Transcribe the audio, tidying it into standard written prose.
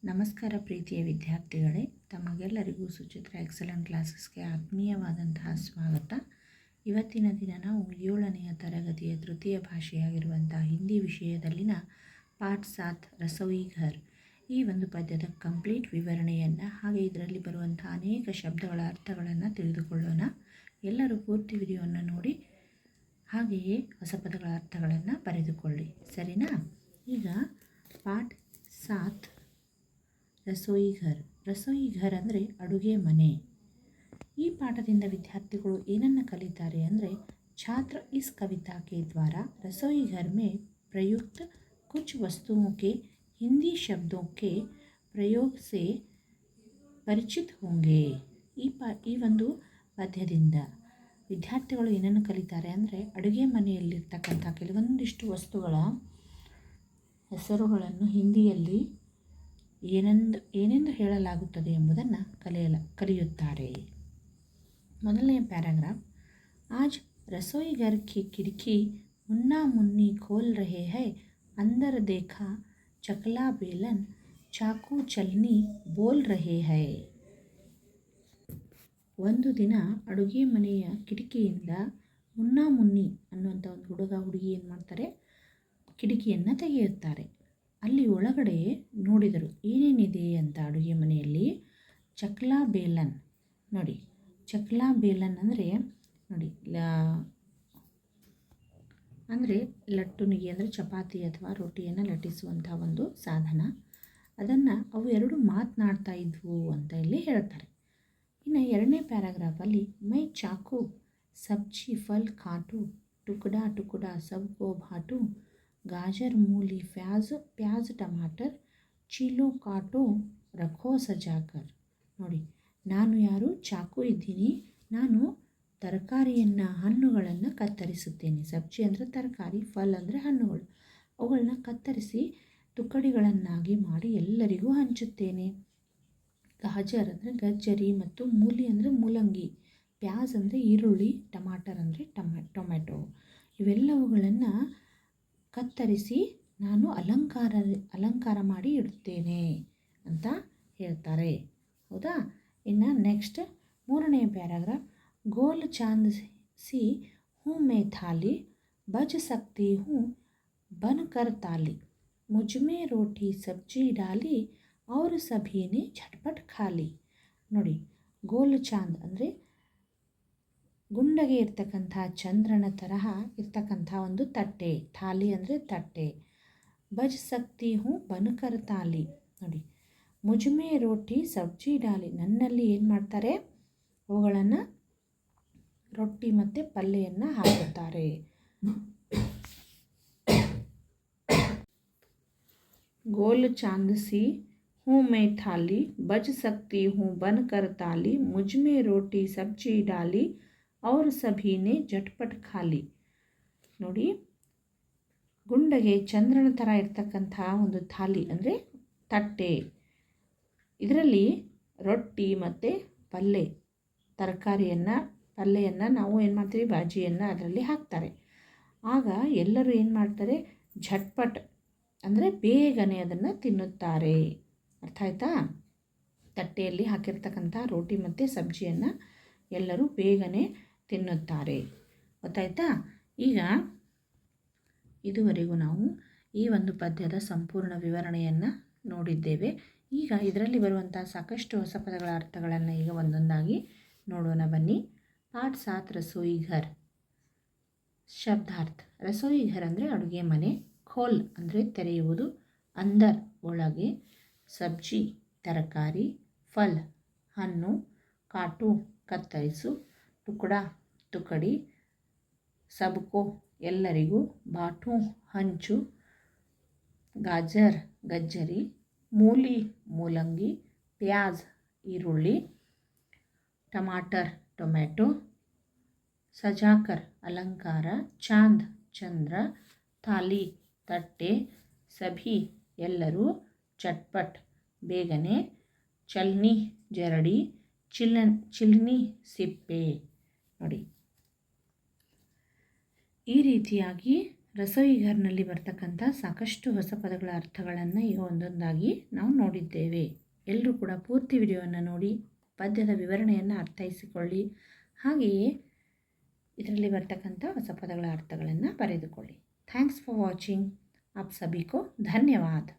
ನಮಸ್ಕಾರ ಪ್ರೀತಿಯ ವಿದ್ಯಾರ್ಥಿಗಳೇ, ತಮಗೆಲ್ಲರಿಗೂ ಸುಚಿತ್ರ ಎಕ್ಸಲೆಂಟ್ ಕ್ಲಾಸಸ್ಗೆ ಆತ್ಮೀಯವಾದಂತಹ ಸ್ವಾಗತ. ಇವತ್ತಿನ ದಿನ ನಾವು 7ನೆಯ ತರಗತಿಯ ತೃತೀಯ ಭಾಷೆಯಾಗಿರುವಂಥ ಹಿಂದಿ ವಿಷಯದಲ್ಲಿನ ಪಾಠ 7 ರಸೋಯಿ ಘರ್ ಈ ಒಂದು ಪದ್ಯದ ಕಂಪ್ಲೀಟ್ ವಿವರಣೆಯನ್ನು ಹಾಗೆ ಇದರಲ್ಲಿ ಬರುವಂಥ ಅನೇಕ ಶಬ್ದಗಳ ಅರ್ಥಗಳನ್ನು ತಿಳಿದುಕೊಳ್ಳೋಣ. ಎಲ್ಲರೂ ಪೂರ್ತಿ ವಿಡಿಯೋವನ್ನು ನೋಡಿ ಹಾಗೆಯೇ ಹೊಸ ಪದಗಳ ಅರ್ಥಗಳನ್ನು ಬರೆದುಕೊಳ್ಳಿ, ಸರಿನಾ? ಈಗ ಪಾಠ 7 ರಸೋಯಿ ಘರ್ ಅಂದರೆ ಅಡುಗೆ ಮನೆ. ಈ ಪಾಠದಿಂದ ವಿದ್ಯಾರ್ಥಿಗಳು ಏನನ್ನು ಕಲಿತಾರೆ ಅಂದರೆ, छात्र इस कविता के द्वारा रसोई घर में प्रयुक्त कुछ वस्तुओं के हिंदी शब्दों के प्रयोग से ಪರಿಚಿತ ಹೋಂಗೆ. ಈ ಒಂದು ಪದ್ಯದಿಂದ ವಿದ್ಯಾರ್ಥಿಗಳು ಏನನ್ನು ಕಲಿತಾರೆ ಅಂದರೆ, ಅಡುಗೆ ಮನೆಯಲ್ಲಿರ್ತಕ್ಕಂಥ ಕೆಲವೊಂದಿಷ್ಟು ವಸ್ತುಗಳ ಹೆಸರುಗಳನ್ನು ಹಿಂದಿಯಲ್ಲಿ ಏನೆಂದು ಹೇಳಲಾಗುತ್ತದೆ ಎಂಬುದನ್ನು ಕಲಿಯುತ್ತಾರೆ. ಮೊದಲನೆಯ ಪ್ಯಾರಾಗ್ರಾಫ್. आज रसोई घर की खिड़की मुन्ना मुन्नी खोल रहे हैं, अंदर देखा चकला बेलन चाकू चलनी बोल रहे हैं. ಒಂದು ದಿನ ಅಡುಗೆ ಮನೆಯ ಕಿಟಕಿಯಿಂದ ಮುನ್ನಾ ಮುನ್ನಿ ಅನ್ನುವಂಥ ಒಂದು ಹುಡುಗ ಹುಡುಗಿ ಏನು ಮಾಡ್ತಾರೆ, ಕಿಟಕಿಯನ್ನು ತೆಗೆಯುತ್ತಾರೆ. ಅಲ್ಲಿ ಒಳಗಡೆ ನೋಡಿದರು ಏನೇನಿದೆ ಅಂತ. ಅಡುಗೆ ಮನೆಯಲ್ಲಿ ಚಕ್ಲಾ ಬೇಲನ್ ನೋಡಿ. ಚಕ್ಲಾ ಬೇಲನ್ ಅಂದರೆ ನೋಡಿ ಅಂದರೆ ಲಟ್ಟುನಿಗೆ ಅಂದರೆ ಚಪಾತಿ ಅಥವಾ ರೊಟ್ಟಿಯನ್ನು ಲಟ್ಟಿಸುವಂಥ ಒಂದು ಸಾಧನ. ಅದನ್ನು ಅವು ಎರಡು ಮಾತನಾಡ್ತಾ ಇದ್ವು ಅಂತ ಇಲ್ಲಿ ಹೇಳ್ತಾರೆ. ಇನ್ನು 2ನೇ ಪ್ಯಾರಾಗ್ರಾಫಲ್ಲಿ ಮೈ ಚಾಕು ಸಬ್ಜಿ ಫಲ್ ಕಾಟು ಟುಕಡಾ ಟುಕಡಾ ಸಬ್ಕೋ ಬಾಟು गाजर मूली प्याज टमाटर चीलो काटो रखो सजाकर. ನೋಡಿ, ನಾನು ಯಾರು? ಚಾಕು ಇದ್ದೀನಿ. ನಾನು ತರಕಾರಿಯನ್ನು ಹಣ್ಣುಗಳನ್ನು ಕತ್ತರಿಸುತ್ತೇನೆ. ಸಬ್ಜಿ ಅಂದರೆ ತರಕಾರಿ, ಫಲ್ ಅಂದರೆ ಹಣ್ಣುಗಳು. ಅವುಗಳನ್ನ ಕತ್ತರಿಸಿ ತುಕಡಿಗಳನ್ನಾಗಿ ಮಾಡಿ ಎಲ್ಲರಿಗೂ ಹಂಚುತ್ತೇನೆ. ಗಾಜರ್ ಅಂದರೆ ಗಜ್ಜರಿ ಮತ್ತು ಮೂಲಿ ಅಂದರೆ ಮೂಲಂಗಿ, ಪ್ಯಾಜ್ ಅಂದರೆ ಈರುಳ್ಳಿ, ಟಮಾಟರ್ ಅಂದರೆ ಟೊಮೆಟೊ. ಇವೆಲ್ಲವುಗಳನ್ನು ಕತ್ತರಿಸಿ ನಾನು ಅಲಂಕಾರ ಮಾಡಿ ಇಡುತ್ತೇನೆ ಅಂತ ಹೇಳ್ತಾರೆ. ಹೌದಾ? ಇನ್ನು ನೆಕ್ಸ್ಟ್ 3ನೇ ಪ್ಯಾರಾಗ್ರಾಫ್. ಗೋಲ್ ಚಾಂದ್ ಸಿ ಹೂँ मैं थाली बज सकती हूँ बन कर ताली मुझ में रोटी सब्जी डाली और सभी ने झटपट खाली. ನೋಡಿ, ಗೋಲ್ ಚಾಂದ್ ಅಂದರೆ ಗುಂಡಗೆ ಇರ್ತಕ್ಕಂಥ ಚಂದ್ರನ ತರಹ ಇರ್ತಕ್ಕಂಥ ಒಂದು ತಟ್ಟೆ. ಥಾಲಿ ಅಂದರೆ ತಟ್ಟೆ. ಬಜ್ ಸಕ್ತಿ ಹೂँ ಬನ್ಕರ್ ತಾಲಿ. ನೋಡಿ, ಮುಜ್ಮೆ ರೋಟಿ ಸಬ್ಜಿ ಡಾಲಿ, ನನ್ನಲ್ಲಿ ಏನು ಮಾಡ್ತಾರೆ, ಅವುಗಳನ್ನು ರೊಟ್ಟಿ ಮತ್ತು ಪಲ್ಯವನ್ನು ಹಾಕುತ್ತಾರೆ. ಗೋಲ್ ಚಾಂದ್ ಸಿ हूँ मैं थाली बज सकती हूँ बनकर ताली मुझमें रोटी सब्जी डाली और सभी ने झटपट ಖಾಲಿ. ನೋಡಿ, ಗುಂಡಗೆ ಚಂದ್ರನ ಥರ ಇರ್ತಕ್ಕಂಥ ಒಂದು ಥಾಲಿ ಅಂದರೆ ತಟ್ಟೆ. ಇದರಲ್ಲಿ ರೊಟ್ಟಿ ಮತ್ತು ಪಲ್ಯವನ್ನು ನಾವು ಏನು ಮಾಡ್ತೀವಿ, ಬಾಜಿಯನ್ನು ಅದರಲ್ಲಿ ಹಾಕ್ತಾರೆ. ಆಗ ಎಲ್ಲರೂ ಏನು ಮಾಡ್ತಾರೆ, ಝಟ್ಪಟ್ ಅಂದರೆ ಬೇಗನೆ ಅದನ್ನು ತಿನ್ನುತ್ತಾರೆ. ಅರ್ಥ ಆಯ್ತಾ? ತಟ್ಟೆಯಲ್ಲಿ ಹಾಕಿರ್ತಕ್ಕಂಥ ರೋಟಿ ಮತ್ತು ಸಬ್ಜಿಯನ್ನು ಎಲ್ಲರೂ ಬೇಗನೆ ತಿನ್ನುತ್ತಾರೆ. ಗೊತ್ತಾಯ್ತಾ? ಈಗ ಇದುವರೆಗೂ ನಾವು ಈ ಒಂದು ಪದ್ಯದ ಸಂಪೂರ್ಣ ವಿವರಣೆಯನ್ನು ನೋಡಿದ್ದೇವೆ. ಈಗ ಇದರಲ್ಲಿ ಬರುವಂಥ ಸಾಕಷ್ಟು ಹೊಸ ಪದಗಳ ಅರ್ಥಗಳನ್ನು ಈಗ ಒಂದೊಂದಾಗಿ ನೋಡೋಣ ಬನ್ನಿ. ಪಾಠ 7 ರಸೋಯಿ ಘರ್. ಶಬ್ದಾರ್ಥ. ರಸೋಯಿ ಘರ್ ಅಂದರೆ ಅಡುಗೆ ಮನೆ. ಖೋಲ್ ಅಂದರೆ ತೆರೆಯುವುದು, ಅಂದರ್ ಒಳಗೆ, ಸಬ್ಜಿ ತರಕಾರಿ, ಫಲ್ ಹಣ್ಣು, ಕಾಟು ಕತ್ತರಿಸು, ಟುಕಡಾ ತುಕಡಿ, ಸಬ್ಕೋ ಎಲ್ಲರಿಗೂ, ಬಾಟು ಹಂಚು, ಗಾಜರ್ ಗಜ್ಜರಿ, ಮೂಲಿ ಮೂಲಂಗಿ, ಪ್ಯಾಜ್ ಈರುಳ್ಳಿ, ಟಮಾಟರ್ ಟೊಮೆಟೊ, ಸಜಾಕರ್ ಅಲಂಕಾರ, ಚಾಂದ್ ಚಂದ್ರ, ಥಾಲಿ ತಟ್ಟೆ, ಸಭಿ ಎಲ್ಲರೂ, ಚಟ್ಪಟ್ ಬೇಗನೆ, ಚಲ್ನಿ ಜರಡಿ, ಚಿಲ್ನಿ ಸಿಪ್ಪೆ. ನೋಡಿ, ಈ ರೀತಿಯಾಗಿ ರಸೋಯಿ ಘರ್ನಲ್ಲಿ ಬರ್ತಕ್ಕಂಥ ಸಾಕಷ್ಟು ಹೊಸ ಪದಗಳ ಅರ್ಥಗಳನ್ನು ಈಗ ಒಂದೊಂದಾಗಿ ನಾವು ನೋಡಿದ್ದೇವೆ. ಎಲ್ಲರೂ ಕೂಡ ಪೂರ್ತಿ ವಿಡಿಯೋವನ್ನು ನೋಡಿ ಪದ್ಯದ ವಿವರಣೆಯನ್ನು ಅರ್ಥೈಸಿಕೊಳ್ಳಿ. ಹಾಗೆಯೇ ಇದರಲ್ಲಿ ಬರ್ತಕ್ಕಂಥ ಹೊಸ ಪದಗಳ ಅರ್ಥಗಳನ್ನು ಬರೆದುಕೊಳ್ಳಿ. Thanks for watching. आप सभी को धन्यवाद.